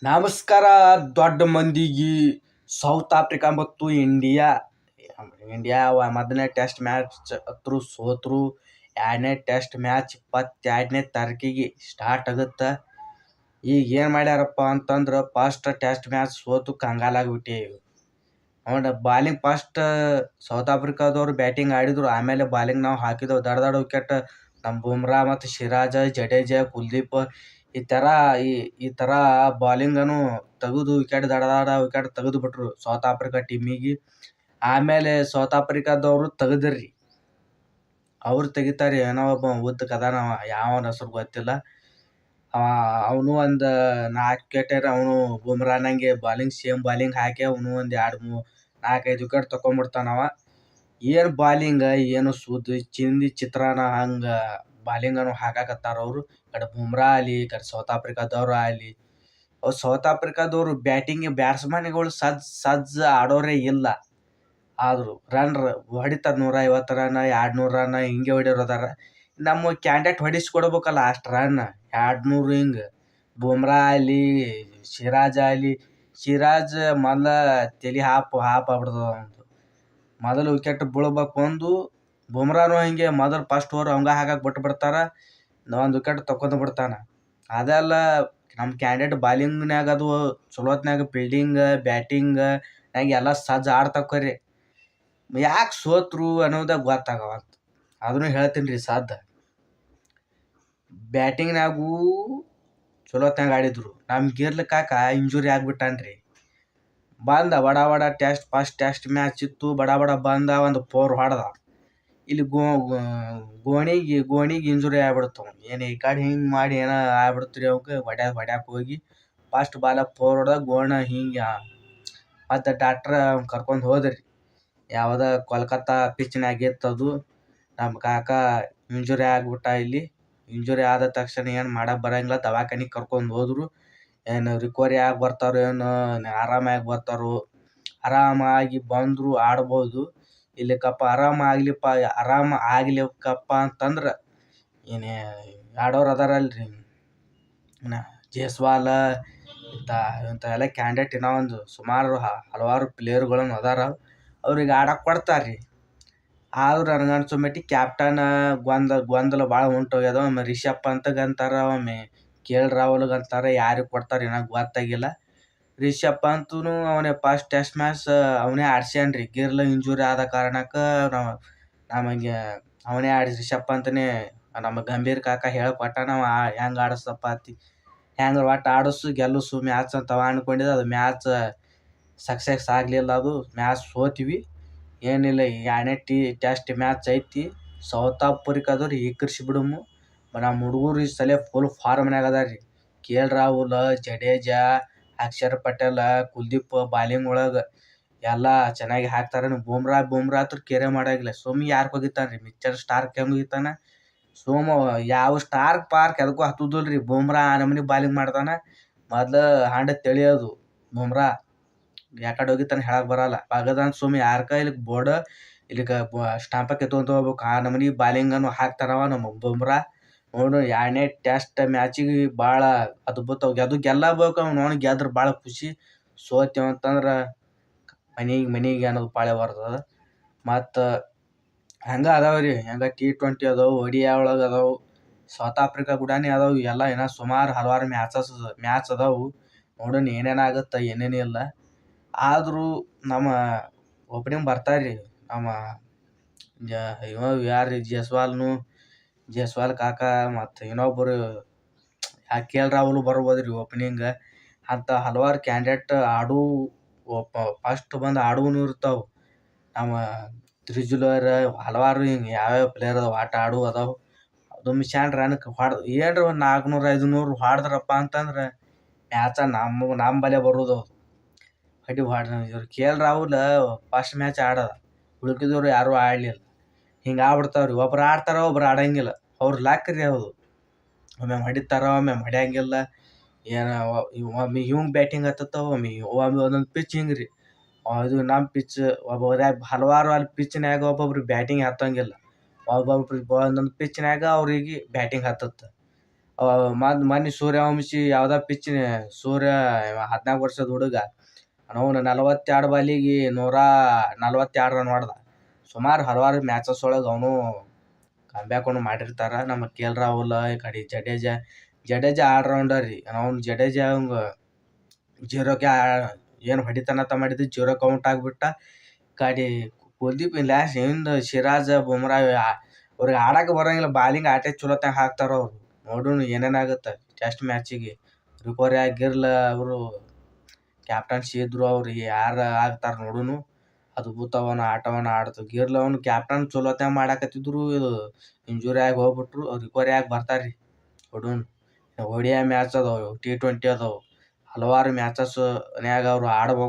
ನಮಸ್ಕಾರ ದೊಡ್ಡ ಮಂದಿಗೆ. ಸೌತ್ ಆಫ್ರಿಕಾ ಮತ್ತು ಇಂಡಿಯಾ ಮೊದಲನೇ ಟೆಸ್ಟ್ ಮ್ಯಾಚ್ ಹತ್ರ ಸೋತರು. ಎರಡನೇ ಟೆಸ್ಟ್ ಮ್ಯಾಚ್ 22ನೇ ತಾರೀಕಿಗೆ ಸ್ಟಾರ್ಟ್ ಆಗುತ್ತೆ. ಈಗ ಏನು ಮಾಡ್ಯಾರಪ್ಪ ಅಂತಂದ್ರೆ ಫಸ್ಟ್ ಟೆಸ್ಟ್ ಮ್ಯಾಚ್ ಸೋತು ಕಂಗಾಲಾಗ್ಬಿಟ್ಟೇವಿ. ಬಾಲಿಂಗ್ ಫಸ್ಟ್ ಸೌತ್ ಆಫ್ರಿಕಾದವ್ರು ಬ್ಯಾಟಿಂಗ್ ಆಡಿದ್ರು. ಆಮೇಲೆ ಬಾಲಿಂಗ್ ನಾವು ಹಾಕಿದೆವು. ದಡ ವಿಕೆಟ್ ನಮ್ಮ ಬುಮ್ರಾ ಮತ್ತು ಸಿರಾಜ, ಜಡೇಜಾ, ಕುಲ್ದೀಪ್ ಈ ಥರ ಬಾಲಿಂಗನು ತೆಗೆದು ವಿಕೆಟ್ ದಡ ವಿಕೆಟ್ ತೆಗೆದು ಬಿಟ್ರು ಸೌತ್ ಆಫ್ರಿಕಾ ಟೀಮಿಗೆ. ಆಮೇಲೆ ಸೌತ್ ಆಫ್ರಿಕಾದವರು ತೆಗೆದ್ರಿ. ಅವ್ರು ತೆಗಿತಾರೆ. ಏನೋ ಒಬ್ಬ ಉದ್ದಕ್ಕೆ ಅದಾನ, ಯಾವನ ಹೆಸರು ಗೊತ್ತಿಲ್ಲ. ಅವನು ಒಂದು 4 ವಿಕೆಟ್ ಅವನು ಬುಮ್ರಾನಂಗೆ ಸೇಮ್ ಬಾಲಿಂಗ್ ಹಾಕಿ ಅವನು ಒಂದು 4-5 ವಿಕೆಟ್ ತೊಗೊಂಡ್ಬಿಡ್ತಾನವ. ಏನು ಬಾಲಿಂಗ, ಏನು ಸುದ್ದಿ ಚಿಂದಿ ಚಿತ್ರಾನ್ನ ಹಂಗೆ ಬಾಲಿಂಗನು ಹಾಕಾಕತ್ತಾರ ಅವರು. ಕಡೆ ಬುಮ್ರಾ ಆಗಲಿ, ಕಡೆ ಸೌತ್ ಆಫ್ರಿಕಾದವ್ರು ಆಗಲಿ. ಅವ್ರು ಸೌತ್ ಆಫ್ರಿಕಾದವರು ಬ್ಯಾಟ್ಸ್ಮನ್ಗಳು ಸಜ್ಜ ಆಡೋರೇ ಇಲ್ಲ. ಆದರೂ ರನ್ ಹೊಡಿತಾರೆ 150 ರನ್, 200 ರನ್ ಹಿಂಗೆ ಹೊಡಿಯೋರು ಅದಾರ. ನಮ್ಮ ಕ್ಯಾಂಡಿಡೇಟ್ ಹೊಡಿಸ್ಕೊಡ್ಬೇಕಲ್ಲ ಅಷ್ಟು ರನ್, 200 ಹಿಂಗೆ. ಬುಮ್ರಾ ಆಗಲಿ, ಸಿರಾಜ್ ಆಗಲಿ. ಸಿರಾಜ್ ಮೊದಲ ತಲೆ ಹಾಪ್ ಆಗ್ಬಿಡ್ತದ ಅವನದು. ಮೊದಲು ವಿಕೆಟ್ ಬೀಳ್ಬೇಕು ಒಂದು. ಬುಮ್ರಾನು ಹಿಂಗೆ ಮೊದಲು ಫಸ್ಟ್ ಓವರ್ ಅವಂಗ ಹಾಕಕ್ಕೆ ಬಿಟ್ಬಿಡ್ತಾರೆ, ಒಂದು ವಿಕೆಟ್ ತಗೊಂಡು ಬಿಡ್ತಾನೆ. ಅದೆಲ್ಲ ನಮ್ಮ ಕ್ಯಾಂಡಿಡೇಟ್ ಬಾಲಿಂಗ್ನಾಗ ಅದು ಚಲೋತ್ನಾಗ ಫೀಲ್ಡಿಂಗ್, ಬ್ಯಾಟಿಂಗ್ ಎಲ್ಲ ಸಜ್ಜ ಆಡ್ತಕ್ಕರಿ. ಯಾಕೆ ಸೋತ್ರು ಅನ್ನೋದೇ ಗೊತ್ತಾಗವಲ್ತು. ಅದನ್ನು ಹೇಳ್ತೀನಿ ರೀ. ಬ್ಯಾಟಿಂಗ್ನಾಗೂ ಚಲೋತ್ನಾಗ ಆಡಿದ್ರು. ನಮ್ಮ ಗಿರ್ಲಕಾಕ ಇಂಜುರಿ ಆಗ್ಬಿಟ್ಟಾನ್ರಿ. ಬಡ ಫಸ್ಟ್ ಟೆಸ್ಟ್ ಮ್ಯಾಚ್ ಇತ್ತು. ಬಡ ಬಂದ ಒಂದು 4 ಹೊಡೆದ. ಇಲ್ಲಿ ಗೋಣಿಗೆ ಇಂಜುರಿ ಆಗ್ಬಿಡ್ತು. ಏನು ಈ ಕಡೆ ಹಿಂಗೆ ಮಾಡಿ ಏನೋ ಆಗ್ಬಿಡ್ತು ರೀ. ಅವಕ್ಕೆ ಹೊಡ್ಯಾಕೆ ಹೋಗಿ ಫಸ್ಟ್ ಬಾಲ 4 ಹೊಡೆದ ಗೋಣ ಹಿಂಗೆ. ಮತ್ತು ಡಾಕ್ಟ್ರ ಕರ್ಕೊಂಡು ಹೋದ್ರಿ. ಯಾವುದೋ ಕೋಲ್ಕತ್ತಾ ಪಿಚ್ನಾಗ ಇತ್ತದು. ನಮ್ಮ ಕಾಕ ಇಂಜುರಿ ಆಗ್ಬಿಟ್ಟ. ಇಲ್ಲಿ ಇಂಜುರಿ ಆದ ತಕ್ಷಣ ಏನು ಮಾಡಕ್ಕೆ ಬರೋಂಗಿಲ್ಲ. ದವಾಖಾನಿಗೆ ಕರ್ಕೊಂಡು ಹೋದ್ರು. ಏನು ರಿಕವರಿ ಆಗಿ ಬರ್ತಾರೋ ಏನೋ, ಆರಾಮಾಗಿ ಬರ್ತಾರೋ. ಆರಾಮಾಗಿ ಬಂದರು ಆಡ್ಬೋದು. ಇಲ್ಲಿಕಪ್ಪ ಆರಾಮ ಆಗ್ಲಿಕ್ಕಪ್ಪ ಅಂತಂದ್ರೆ ಏನು ಆಡೋರು ಅದಾರಲ್ರಿ, ಜೈಸ್ವಾಲ್ ಇಂಥ ಎಲ್ಲ ಕ್ಯಾಂಡಿಡೇಟ್ ಇನ್ನೂ ಒಂದು ಸುಮಾರು ಹಲವಾರು ಪ್ಲೇಯರ್ಗಳನ್ನು ಅದಾರ. ಅವ್ರಿಗೆ ಆಡಕ್ಕೆ ಕೊಡ್ತಾರೆ ರೀ. ಆದರೂ ನನಗನ್ಸೋ ಮಟ್ಟಿಗೆ ಕ್ಯಾಪ್ಟನ್ ಗೊಂದಲ ಭಾಳ ಹೊಂಟೋಗ್ಯದ. ಒಮ್ಮೆ ರಿಷಬ್ ಪಂತ್ಗಂತಾರೆ, ಒಮ್ಮೆ KL ರಾಹುಲ್ಗೆ ಅಂತಾರೆ. ಯಾರಿಗೆ ಕೊಡ್ತಾರೆ ಏನೋ ಗೊತ್ತಾಗಿಲ್ಲ. ರಿಷಬ್ ಪಂತೂ ಅವನೇ ಫಸ್ಟ್ ಟೆಸ್ಟ್ ಮ್ಯಾಚ್ ಅವನೇ ಆಡ್ಸ್ಯಾನ್ರಿ. ಗಿರ್ಲ ಇಂಜುರಿ ಆದ ಕಾರಣಕ್ಕೆ ನಮಗೆ ಅವನೇ ರಿಷಬ್ ಪಂತನೇ ನಮ್ಮ ಗಂಭೀರ್ ಕಾಕ ಹೇಳ್ಕೊಟ್ಟ. ನಾವು ಹೆಂಗೆ ಆಡಿಸ್ತಪ್ಪ ಹೆಂಗೆ ಒಟ್ಟು ಆಡಿಸು ಗೆಲ್ಲಿಸು ಮ್ಯಾಚ್ ಅಂತ ಅಂದ್ಕೊಂಡಿದ್ದೆ. ಅದು ಮ್ಯಾಚ್ ಸಕ್ಸಸ್ ಆಗಲಿಲ್ಲ. ಅದು ಮ್ಯಾಚ್ ಸೋತೀವಿ. ಏನಿಲ್ಲ, ಈಗ 2ನೇ ಟೆಸ್ಟ್ ಮ್ಯಾಚ್ ಐತಿ. ಸೌತ್ ಆಫ್ರಿಕಾದವ್ರು ಬಿಡಮು. ನಮ್ಮ ಹುಡುಗರು ಈ ಸಲ ಫುಲ್ ಫಾರ್ಮ್ನಾಗ ಅದಾರ ರೀ. KL ರಾಹುಲ್, ಜಡೇಜಾ, ಅಕ್ಷರ್ ಪಟೇಲ್, ಕುಲ್ದೀಪ್ ಬಾಲಿಂಗ್ ಒಳಗೆ ಎಲ್ಲ ಚೆನ್ನಾಗಿ ಹಾಕ್ತಾರೆ. ಬುಮ್ರಾ ಹತ್ರ ಕೇರೆ ಮಾಡೋಂಗಿಲ್ಲ. ಯಾರಿಗೆ ಹೋಗಿತ್ತಾನೆ ರೀ, ಮಿಚ್ಚರ್ ಸ್ಟಾರ್ಕ್ ಹೆಂಗೆ ಹೋಗಿತ್ತಾನೆ. ಯಾವ ಸ್ಟಾರ್ಕ್ ಪಾರ್ಕ್ ಎದಕ್ಕೂ ಹತ್ತುದಿಲ್ಲ ರೀ. ಬುಮ್ರಾ ಆ ನಮೂನಿ ಬಾಲಿಂಗ್ ಮಾಡ್ತಾನೆ. ಮೊದಲು ಹಾಂಡ ತಿಳಿಯೋದು ಬುಮ್ರಾ ಯಾಕಡೆ ಹೋಗಿತ್ತಾನೆ ಹೇಳಕ್ಕೆ ಬರಲ್ಲ. ಆಗದಂತ ಯಾರ ಇಲ್ಲಿಗೆ ಬೋರ್ಡ್ ಇಲ್ಲಿಗೆ ಸ್ಟಾಂಪಕ್ಕೆ ಎತ್ಕೊಂತ ಹೋಗ್ಬೇಕು. ಆ ನಮೂನಿ ಬಾಲಿಂಗನ್ನು ಹಾಕ್ತಾನವ ನಮ್ಮ ಬುಮ್ರಾ. ನೋಡು 2ನೇ ಟೆಸ್ಟ್ ಮ್ಯಾಚಿಗೆ ಭಾಳ ಅದ್ಭುತ. ಗೆಲ್ಲಬೇಕು. ಅವ್ನು ಗೆದ್ರೆ ಭಾಳ ಖುಷಿ. ಸೋತೇವೆ ಅಂತಂದ್ರೆ ಮನೆಗೆ ಅನ್ನೋದು ಪಾಳೆ ಬರ್ತದೆ. ಮತ್ತು ಹಂಗೆ ಅದಾವೆ ರೀ. ಹೆಂಗೆ T20 ಅದಾವೆ, ODI ಒಳಗೆ ಅದಾವೆ, ಸೌತ್ ಆಫ್ರಿಕಾ ಕೂಡನೇ ಅದಾವೆ. ಎಲ್ಲ ಏನೋ ಸುಮಾರು ಹಲವಾರು ಮ್ಯಾಚ್ ಅದಾವೆ. ನೋಡೋಣ ಏನೇನಾಗುತ್ತೆ ಏನೇನಿಲ್ಲ. ಆದರೂ ನಮ್ಮ ಓಪನಿಂಗ್ ಬರ್ತಾರೆ ರೀ. ನಮ್ಮ ಯಾರು ರೀ, ಜೈಸ್ವಾಲ್ ಕಾಕ ಮತ್ತು ಇನ್ನೊಬ್ಬರು KL ರಾಹುಲ್ ಬರ್ಬೋದು ರೀ ಓಪನಿಂಗ್. ಅಂತ ಹಲವಾರು ಕ್ಯಾಂಡಿಡೇಟ್ ಫಸ್ಟ್ ಬಂದು ಆಡುವನು ಇರ್ತಾವೆ. ನಮ್ಮ ತ್ರಿಜುಲರ್ ಹಲವಾರು ಹಿಂಗೆ ಯಾವ್ಯಾವ ಪ್ಲೇಯರ್ ಅದಾವೆ, ಆಟ ಆಡುವ ಅದಾವೆ. ಅದು ಮಿಶಾನ್ ರನ್ಗೆ ಏನರ ಒಂದು 400-500 ಹೊಡೆದ್ರಪ್ಪ ಅಂತಂದ್ರೆ ಮ್ಯಾಚ ನಮ್ಮ ಬಲೆ ಬರೋದು. ಇವ್ರು KL ರಾಹುಲ್ ಫಸ್ಟ್ ಮ್ಯಾಚ್ ಆಡೋದ, ಉಳ್ಕಿದವ್ರು ಯಾರೂ ಆಡಲಿಲ್ಲ. ಹಿಂಗೆ ಆಗ್ಬಿಡ್ತಾವೆ ರೀ. ಒಬ್ರು ಆಡ್ತಾರೆ, ಒಬ್ರು ಆಡೋಂಗಿಲ್ಲ. ಅವ್ರ ಲಕ್ ರೀ ಅದು. ಒಮ್ಮೆ ಹೊಡಿತಾರೆ, ಒಮ್ಮೆ ಹೊಡ್ಯಂಗಿಲ್ಲ. ಏನು ಒಮ್ಮೆ ಇವಂಗೆ ಬ್ಯಾಟಿಂಗ್ ಹತ್ತತ್ತವ, ಒಮ್ಮೆ ಒಂದೊಂದು ಪಿಚ್ ಹಿಂಗೆ ರೀ. ಇದು ನಮ್ಮ ಪಿಚ್ ಹಲವಾರು ಅಲ್ಲಿ ಪಿಚ್ನಾಗ ಒಬ್ಬೊಬ್ರಿಗೆ ಬ್ಯಾಟಿಂಗ್ ಹತ್ತಂಗಿಲ್ಲ. ಒಂದೊಂದು ಪಿಚ್ನಾಗ ಅವ್ರಿಗೆ ಬ್ಯಾಟಿಂಗ್ ಹತ್ತತ್ತೆ. ಮೊನ್ನೆ ಸೂರ್ಯವಂಶಿ ಯಾವ್ದೋ ಪಿಚ್ ಸೂರ್ಯ 14 ವರ್ಷದ ಹುಡುಗ ಅವನು 42 ಬಾಲಿಗೆ 142 ರನ್ ಹೊಡೆದ. ಸುಮಾರು ಹಲವಾರು ಮ್ಯಾಚಸ್ ಒಳಗೆ ಅವನು ಕಂಬ್ಯಾಕ್ ಮಾಡಿರ್ತಾರ. ನಮ್ಮ KL ರಾಹುಲ್ ಈ ಕಡೆ ಜಡೇಜಾ ಆಲ್ರೌಂಡರ್ ರೀ. ಅವ್ನು ಜಡೇಜಾ ಅವಂಗ ಜೀರೋಕ್ಕೆ ಏನು ಹೊಡಿತಾನಂತ ಮಾಡಿದ್ದು ಜೀರೋ ಕೌಂಟ್ ಆಗಿಬಿಟ್ಟ. ಕಡೆ ಕುಲ್ದೀಪ್ ಹಿಂದ ಸಿರಾಜ್ ಬುಮ್ರಾ ಅವ್ರಿಗೆ ಆಡಕ್ಕೆ ಬರೋಂಗಿಲ್ಲ. ಬಾಲಿಂಗ್ ಆಟೇ ಚಲೋತ್ನಾಗ ಹಾಕ್ತಾರ ಅವ್ರು. ನೋಡೋಣ ಏನೇನಾಗುತ್ತೆ ಟೆಸ್ಟ್ ಮ್ಯಾಚಿಗೆ. ರಿಕವರಿ ಆಗಿರ್ಲ ಅವರು ಕ್ಯಾಪ್ಟನ್ಸಿ ಇದ್ರು ಅವ್ರಿಗೆ ಯಾರು ಆಗ್ತಾರ ನೋಡುನು. ಅದ್ಭುತವನ ಆಟವನ್ನು ಆಡ್ತು. ಗಿರ್ಲ ಅವನು ಕ್ಯಾಪ್ಟನ್ ಚಲೋತ್ನಾಗ ಮಾಡಾಕತ್ತಿದ್ರು, ಇದು ಇಂಜುರಿ ಆಗಿ ಹೋಗ್ಬಿಟ್ರು. ರಿಕವರಿ ಆಗಿ ಬರ್ತಾರ್ರಿ. ನೋಡೋಣ. ODI ಮ್ಯಾಚ್ ಅದಾವ, T20 ಅದಾವ, ಹಲವಾರು ಮ್ಯಾಚಸ್ನ್ಯಾಗ ಅವ್ರು ಆಡ್ಬೇಕು.